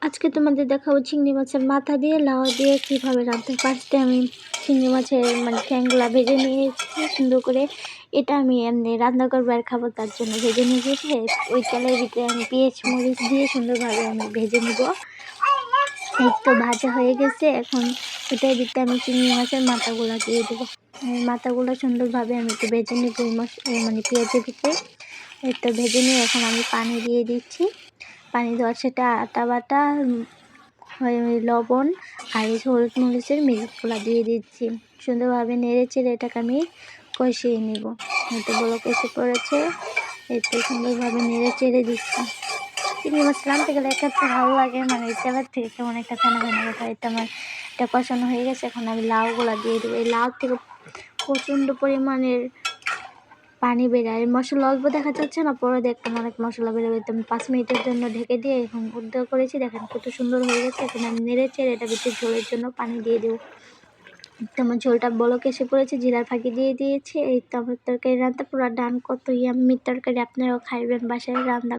আজকে তোমাদের দেখাবো চিংড়ি মাছের মাথা দিয়ে লাউ দিয়ে কীভাবে রাঁধতে। ফার্স্টে আমি চিংড়ি মাছের ঠ্যাংগুলা ভেজে নিয়েছি সুন্দর করে। এটা আমি এমনি রান্না করবো আর খাবো, তার জন্য ভেজে নিয়েছি। ওই তেলের ভিতরে আমি পেঁয়াজ মরিচ দিয়ে সুন্দরভাবে আমি ভেজে নিব। এই তো ভাজা হয়ে গেছে। এখন এটার ভিতরে আমি চিংড়ি মাছের মাথাগুলো দিয়ে দেবো। মাথাগুলো সুন্দরভাবে আমি একটু ভেজে নিব পেঁয়াজের ভিতরে। এই তো ভেজে নিয়ে এখন আমি পানি দিয়ে দিচ্ছি। পানি দেওয়ার সেটা আটা বাটা, লবণ আর হলুদ মরিচের মিক্সগুলো দিয়ে দিচ্ছি। সুন্দরভাবে নেড়ে চেড়ে এটাকে আমি কষিয়ে নিব। এতে বলক এসে পড়েছে। এতে সুন্দরভাবে নেড়ে চেড়ে দিচ্ছি। চিংড়ি মাছ রাঁধতে গেলে একটা ভালো লাগে, তেলের থেকে কেমন একটা ফেনা ফেনা কথা। এটা কষানো হয়ে গেছে। এখন আমি লাউগুলো দিয়ে দেবো। এই লাউ থেকে প্রচণ্ড পরিমাণের পানি বেরায়। মশলা অল্প দেখা যাচ্ছে না, পরে দেখতাম অনেক মশলা বেরোবে। তো আমি 5 মিনিটের জন্য ঢেকে দিয়ে এখন উদ্ধ করেছি। দেখেন কত সুন্দর হয়ে গেছে। এখন আমি নেড়ে চেড়ে এটা ভিতরে ঝোলের জন্য পানি দিয়ে দেবো। তো আমার ঝোলটা বলক এসে পড়েছে, জিরার ফাঁকি দিয়ে দিয়েছি। এই তো আমার তরকারি রান্না পুরো ডান। কত ইয়াম্মি তরকারি, আপনারাও খাইবেন বাসায় রান্না।